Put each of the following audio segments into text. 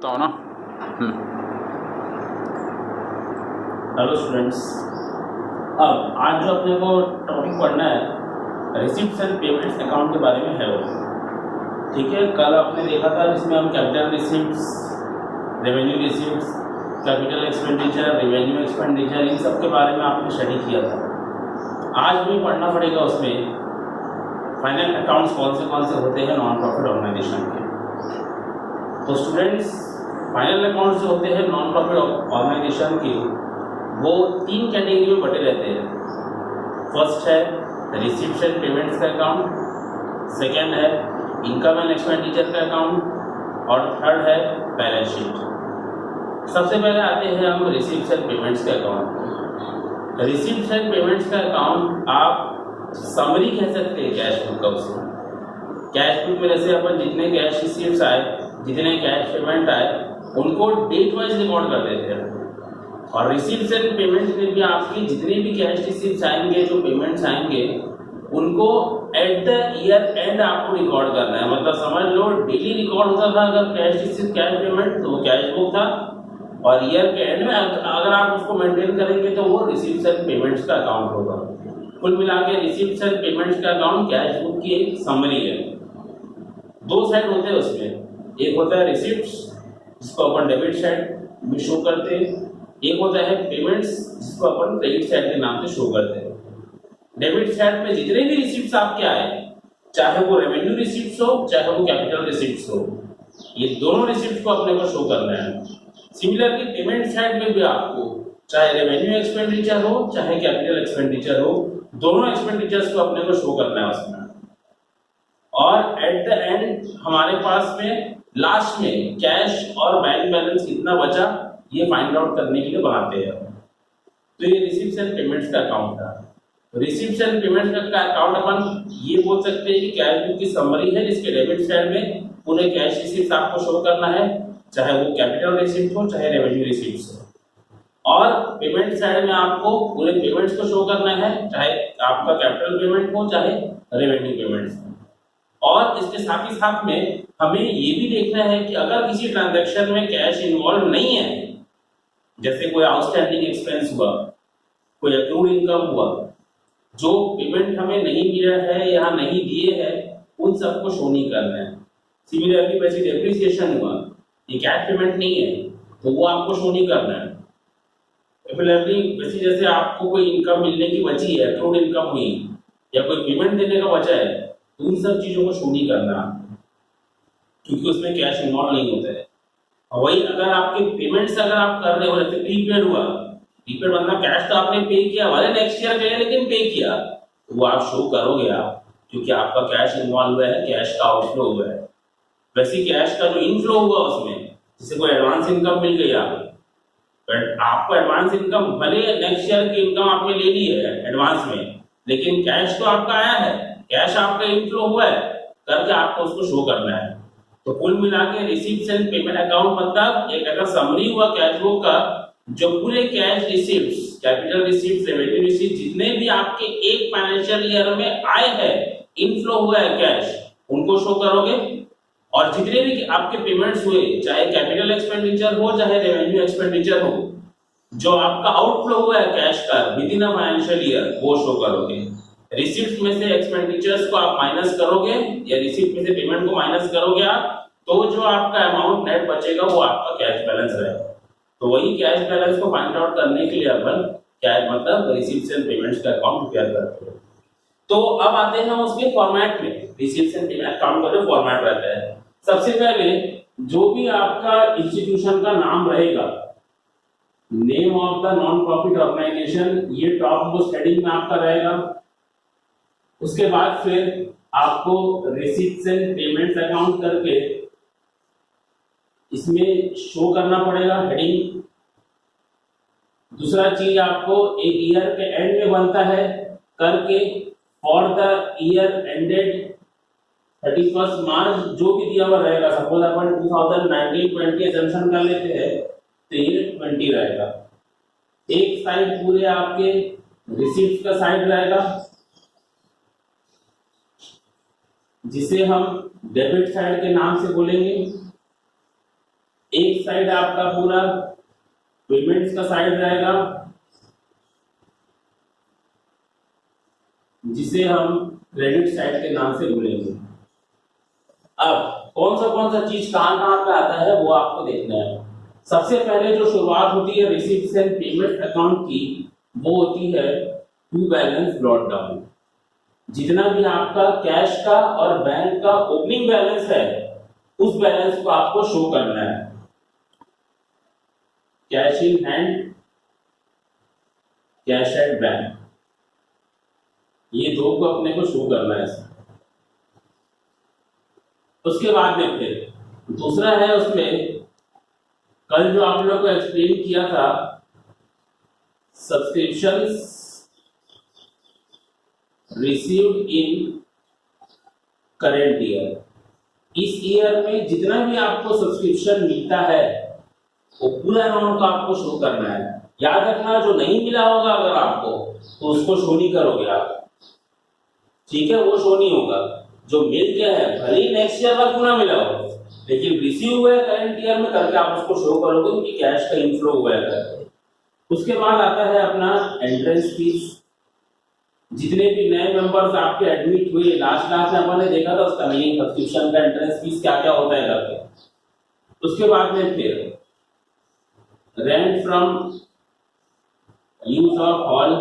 बताओ ना। Hello students. अब आज जो अपने को टॉपिक पढ़ना है रिसिप्ट्स एंड पेमेंट्स अकाउंट के बारे में है वो। ठीक है, कल आपने देखा था जिसमें हम capital receipts, revenue receipts, capital expenditure, revenue expenditure, इन सब के बारे में आपने स्टडी किया था। आज भी पढ़ना पड़ेगा उसमें फाइनल अकाउंट्स कौन से होते हैं नॉन प्रॉफिट ऑर्गेनाइजेशन के। तो स्टूडेंट्स, फाइनल अकाउंट्स जो होते हैं नॉन प्रॉफिट ऑर्गेनाइजेशन के वो तीन कैटेगरी में बटे रहते हैं। फर्स्ट है रिसिप्ट्स एंड पेमेंट्स का अकाउंट, सेकेंड है इनकम एंड एक्सपेंडिचर का अकाउंट और थर्ड है बैलेंस शीट। सबसे पहले आते हैं हम रिसिप्ट्स एंड पेमेंट्स के अकाउंट। रिसिप्ट्स एंड पेमेंट्स का अकाउंट आप समरी कह सकते हैं कैश बुक का। उसमें कैश बुक में जैसे अपन जितने कैश रिसिप्ट्स आए, जितने कैश पेमेंट आए, उनको डेट वाइज रिकॉर्ड कर देते हैं। और रिसिप्ट्स एंड पेमेंट्स में भी आपके जितने भी कैश रिसिप्ट्स आएंगे, जो पेमेंट्स आएंगे, उनको एट द ईयर एंड आपको रिकॉर्ड करना है। मतलब समझ लो डेली रिकॉर्ड होता था अगर कैश रिसिप्ट कैश पेमेंट तो वो कैश बुक था, और ईयर के एंड में अगर आप उसको मेंटेन करेंगे तो वो रिसिप्ट्स एंड पेमेंट्स का अकाउंट होगा। कुल मिला के रिसिप्ट्स एंड पेमेंट्स का अकाउंट कैश बुक की एक समरी है। दो साइड होते हैं उसमें, एक होता है रिसिप्ट्स जिसको अपन डेबिट साइड में शो करते हैं, एक होता है पेमेंट्स जिसको अपन क्रेडिट साइड के नाम से शो करते हैं। डेबिट साइड में जितने भी रिसिप्ट्स आपके आए, चाहे वो रेवेन्यू रिसिप्ट्स हो चाहे वो कैपिटल रिसिप्ट्स हो, ये दोनों रिसिप्ट्स को अपने को शो करना है। सिमिलरली पेमेंट साइड में भी आपको चाहे रेवेन्यू एक्सपेंडिचर हो चाहे कैपिटल एक्सपेंडिचर हो, दोनों एक्सपेंडिचर्स को अपने को शो करना है उसमें। और एट द एंड हमारे पास में लास्ट में कैश और बैंक बैलेंस कितना बचा ये फाइंड आउट करने के लिए बनाते हैं। तो ये रिसिप्ट्स एंड पेमेंट्स का अकाउंट था। रिसिप्ट्स एंड पेमेंट्स का अकाउंट अपन ये बोल सकते हैं कि कैश बुक की समरी है, जिसके डेबिट साइड में पूरे कैश रिसिप्ट्स आपको शो करना है, चाहे वो कैपिटल रिसिप्ट हो चाहे रेवेन्यू रिसिप्ट्स हो। और पेमेंट साइड में आपको पूरे पेमेंट्स को शो करना है, चाहे आपका कैपिटल पेमेंट हो चाहे रेवेन्यू पेमेंट्स हो। और इसके साथ ही साथ में हमें ये भी देखना है कि अगर किसी ट्रांजैक्शन में कैश इन्वॉल्व नहीं है, जैसे कोई आउटस्टैंडिंग एक्सपेंस हुआ, कोई अक्रूड इनकम हुआ, जो पेमेंट हमें नहीं मिला है या नहीं दिए हैं, उन सबको शो नहीं करना है। सिमिलरली वैसे डेप्रिसिएशन हुआ, ये कैश पेमेंट नहीं है तो वो आपको शो नहीं करना है। सिमिलरली वैसे जैसे आपको कोई इनकम मिलने की बची है, अक्रूड इनकम हुई या कोई पेमेंट देने का बचा है, तो उन सब चीजों को शो नहीं करना, क्योंकि उसमें कैश इन्वॉल्व नहीं होता है। वही अगर आपके पेमेंट्स अगर आप कर रहे हो, जैसे प्रीपेड हुआ, प्रीपेड मतलब कैश तो आपने पे किया, वाले नेक्स्ट ईयर गए लेकिन पे किया, तो वो आप शो करोगे आप, क्योंकि आपका कैश इन्वॉल्व हुआ है, कैश का आउटफ्लो हुआ है। वैसे कैश का जो इनफ्लो हुआ उसमें, जैसे कोई एडवांस इनकम मिल गई आपको एडवांस इनकम, भले नेक्स्ट ईयर की इनकम आपने ले ली है एडवांस में, लेकिन कैश तो आपका आया है, कैश आपका इनफ्लो हुआ है, करके आपको उसको शो करना है। तो कुल मिला के रिसीप्ट्स एंड पेमेंट अकाउंट मतलब एक ऐसा समरी हुआ कैश बुक का, जो पूरे cash receipts, capital receipts, revenue receipt जितने भी आपके एक फाइनेंशियल ईयर में आए हैं, इनफ्लो हुआ है कैश, उनको शो करोगे। और जितने भी आपके पेमेंट्स हुए, चाहे कैपिटल एक्सपेंडिचर हो चाहे रेवेन्यू एक्सपेंडिचर हो, जो आपका आउटफ्लो हुआ है कैश का with in a financial year, वो शो करोगे। रिसिप्ट में से एक्सपेंडिचर्स को आप माइनस करोगे या रिसिप्ट में से पेमेंट को माइनस करोगे आप, तो जो आपका अमाउंट नेट बचेगा वो आपका कैश बैलेंस रहेगा। तो वही कैश बैलेंस को फाइंड आउट करने के लिए अपन कैश मतलब रिसिप्ट्स एंड पेमेंट्स का अकाउंट प्रिपेयर करते हैं। तो अब आते हैं हम उसके फॉर्मेट में, रिसिप्ट्स एंड पेमेंट अकाउंट का जो फॉर्मेट रहता है। सबसे पहले जो भी आपका इंस्टीट्यूशन का नाम रहेगा, name of the non profit organisation, ये टॉप मोस्ट हेडिंग में आपका रहेगा। उसके बाद फिर आपको रिसीप्ट्स एंड पेमेंट्स अकाउंट करके इसमें शो करना पड़ेगा हेडिंग। दूसरा चीज आपको एक ईयर के एंड में बनता है करके, फॉर द ईयर एंडेड 31 मार्च जो भी दिया हुआ रहेगा, सपोज अपन 2019-20 अजम्पशन कर लेते हैं तो ये 20 रहेगा। एक साइड पूरे आपके रिसीप्ट का साइड रहेगा, जिसे हम डेबिट साइड के नाम से बोलेंगे। एक साइड आपका पूरा पेमेंट्स का साइड रहेगा, जिसे हम क्रेडिट साइड के नाम से बोलेंगे। अब कौन सा चीज कहां पे आता है वो आपको देखना है। सबसे पहले जो शुरुआत होती है रिसीट्स एंड पेमेंट अकाउंट की, वो होती है टू बैलेंस ब्रॉट डाउन। जितना भी आपका कैश का और बैंक का ओपनिंग बैलेंस है, उस बैलेंस को आपको शो करना है। Cash in hand, cash at bank, ये दो को अपने को शो करना है। उसके बाद में फिर दूसरा है, उसमें कल जो आप लोगों को एक्सप्लेन किया था, subscriptions received in current year. इस ईयर में जितना भी आपको सब्सक्रिप्शन मिलता है, वो पूरा अमाउंट को आपको शो करना है। याद रखना, जो नहीं मिला होगा अगर आपको, तो उसको शो नहीं करोगे आप, ठीक है, वो शो नहीं होगा। जो मिल गया है, भले ही नेक्स्ट ईयर तक ना मिला हो, लेकिन रिसीव हुआ है करंट ईयर में करके आप उसको शो करोगे, क्योंकि कैश का इनफ्लो हुआ है करके। उसके बाद आता है अपना एंट्रेंस फीस। जितने भी नए मेंबर्स आपके एडमिट हुए, लास्ट में अपन ने देखा था उसका मीनिंग, सब्सक्रिप्शन का एंट्रेंस फीस क्या क्या होता है करके। उसके बाद में फिर rent from use of hall,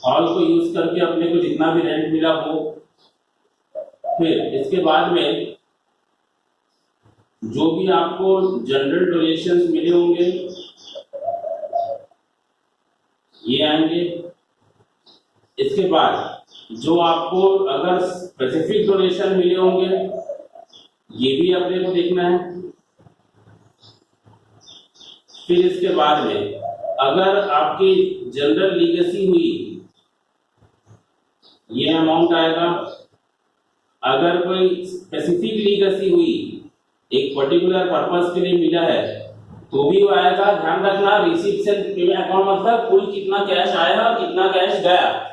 hall को यूज करके अपने को जितना भी रेंट मिला वो। फिर इसके बाद में जो भी आपको जनरल डोनेशंस मिले होंगे, ये आएंगे। इसके बाद जो आपको अगर स्पेसिफिक डोनेशन मिले होंगे, ये भी अपने को देखना है। फिर इसके बाद में अगर आपकी जनरल लीगेसी हुई, ये अमाउंट आएगा। अगर कोई स्पेसिफिक लीगेसी हुई, एक पर्टिकुलर पर्पस के लिए मिला है, तो भी वो आएगा। ध्यान रखना, रिसीट्स एंड पेमेंट अकाउंट मतलब कुल कितना कैश आया और कितना कैश गया,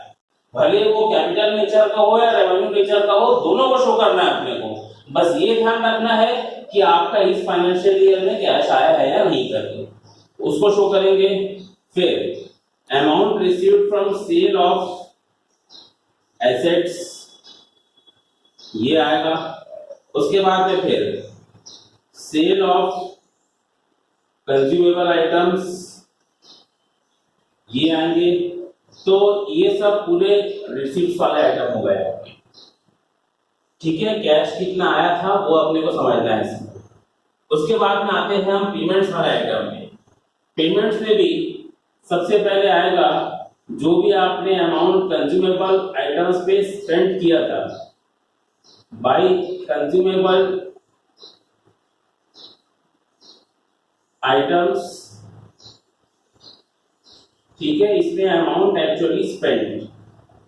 भले वो कैपिटल नेचर का हो या रेवेन्यू नेचर का हो, दोनों को शो करना है अपने को। बस ये ध्यान रखना है कि आपका इस फाइनेंशियल ईयर में कैश आया है या नहीं करके, उसको शो करेंगे। फिर amount received from sale of assets, ये आएगा। उसके बाद में फिर सेल ऑफ कंज्यूमेबल आइटम्स, ये आएंगे। तो ये सब पूरे रिसीट्स वाले आइटम हो गए, ठीक है। कैश कितना आया था वो अपने को समझना है इसमें। उसके बाद में आते हैं हम पेमेंट्स वाले आइटम में। पेमेंट्स में भी सबसे पहले आएगा जो भी आपने अमाउंट कंज्यूमेबल आइटम्स पे स्पेंड किया था, बाय कंज्यूमेबल आइटम्स, ठीक है। इसमें अमाउंट एक्चुअली स्पेंड,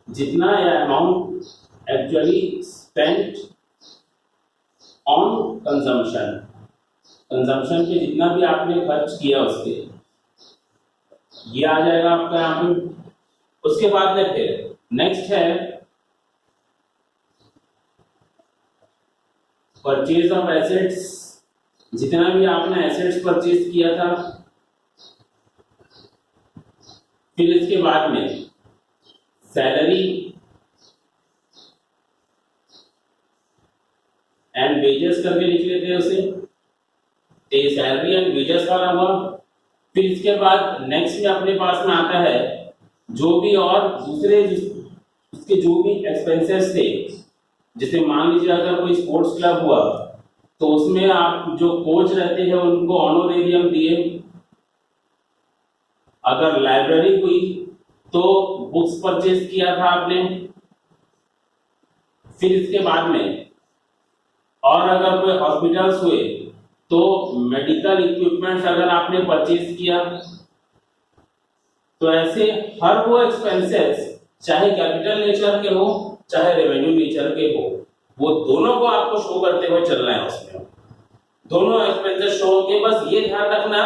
जितना या amount actually spent on consumption, consumption पे जितना भी आपने खर्च किया उसके, ये आ जाएगा आपका यहाँ पे। उसके बाद में फिर नेक्स्ट है परचेज ऑफ एसेट्स, जितना भी आपने एसेट्स परचेज किया था। फिर इसके बाद में सैलरी एंड वेजेस करके लिख लेते हैं उसे, सैलरी एंड वेजेस वाला हुआ। फिर इसके बाद नेक्स्ट में अपने पास में आता है जो भी और दूसरे उसके जो भी एक्सपेंसेस थे, जैसे मान लीजिए अगर कोई स्पोर्ट्स क्लब हुआ तो उसमें आप जो कोच रहते हैं उनको ऑनोरेरियम दिए। अगर लाइब्रेरी हुई तो बुक्स परचेज किया था आपने। फिर इसके बाद में और अगर कोई हॉस्पिटल्स हुए तो मेडिकल इक्विपमेंट्स अगर आपने परचेज किया। तो ऐसे हर वो एक्सपेंसेस चाहे कैपिटल नेचर के हो चाहे रेवेन्यू नेचर के हो, वो दोनों को आपको शो करते हुए चलना है। उसमें दोनों एक्सपेंसेस शो होंगे। बस ये ध्यान रखना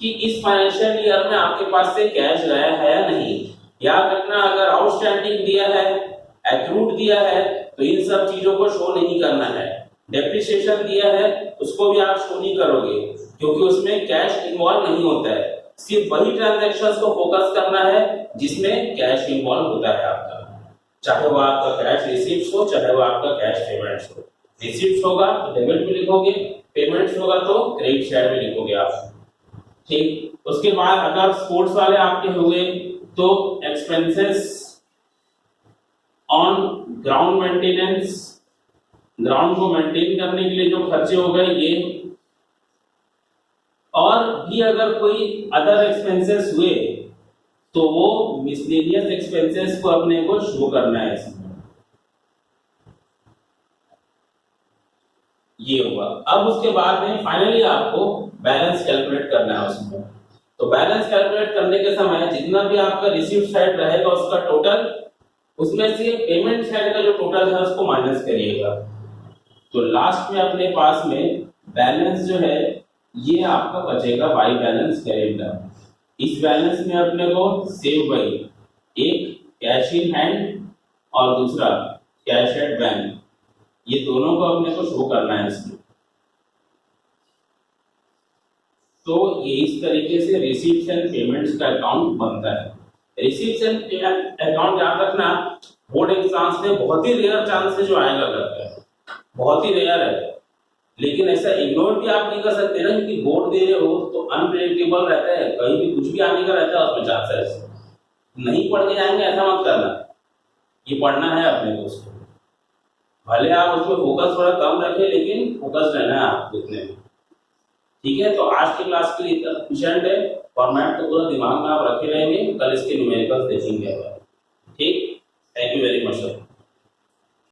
कि इस फाइनेंशियल ईयर में आपके पास से कैश गया है या नहीं। याद रखना, अगर आउटस्टैंडिंग दिया है, एक्रूड दिया है, तो इन सब चीजों को शो नहीं करना है। डेप्रिसिएशन दिया है, उसको भी आप शो नहीं करोगे। क्योंकि उसमें कैश इन्वॉल्व नहीं होता है। सिर्फ वही ट्रांजैक्शंस को फोकस करना है जिसमें कैश इन्वॉल्व होता है आपका, चाहे वो आपका कैश रिसीप्ट्स हो, चाहे वो आपका कैश पेमेंट्स हो। रिसीप्ट्स होगा तो डेबिट में लिखोगे, पेमेंट्स होगा तो क्रेडिट साइड में लिखोगे आप। ठीक, उसके बाद अगर स्पोर्ट्स वाले आपके हुए तो expenses on ground maintenance, ground को मेंटेन करने के लिए जो खर्चे हो गए ये, और भी अगर कोई अदर एक्सपेंसेस हुए तो वो मिसलेनियस एक्सपेंसेस को अपने को शो करना है इसमें। ये होगा। अब उसके बाद में फाइनली आपको बैलेंस कैलकुलेट करना है उसमें। तो बैलेंस कैलकुलेट करने के समय जितना भी आपका रिसीव्ड साइड रहेगा उसका टोटल, उसमें से पेमेंट साइड का जो टोटल है उसको माइनस करिएगा। तो लास्ट में अपने पास में बैलेंस जो है ये आपका बचेगा बाई बैलेंस कैलेंडर। इस बैलेंस में अपने को सेव बाई, एक कैश इन हैंड और दूसरा कैश एट बैंक, ये दोनों को अपने को शो करना है इसमें। तो ये इस तरीके से रिसीप्ट्स एंड पेमेंट्स का अकाउंट बनता है। रिसीप्ट्स एंड पेमेंट अकाउंट याद रखना, बोर्ड एग्जाम्स में बहुत ही रेयर चांस है जो आएगा करता है, बहुत ही रेयर है। लेकिन ऐसा इग्नोर भी आप नहीं कर सकते ना, क्योंकि बोर्ड दे रहे हो तो अनप्रेडिक्टेबल रहता है, कहीं भी कुछ भी आने का रहता है उसमें चांसेस। नहीं पढ़ के जाएंगे ऐसा मत करना, ये पढ़ना है अपने को उसको। भले आप उसमें फोकस थोड़ा कम रखें लेकिन फोकस रहना है आप लिखने में। ठीक है, तो आज की क्लास के लिए इतना सफिशिएंट है। फॉर्मेट को पूरा दिमाग में आप रखे रहेंगे, कल इसके न्यूमेरिकल्स देखेंगे। ठीक, thank you very much sir.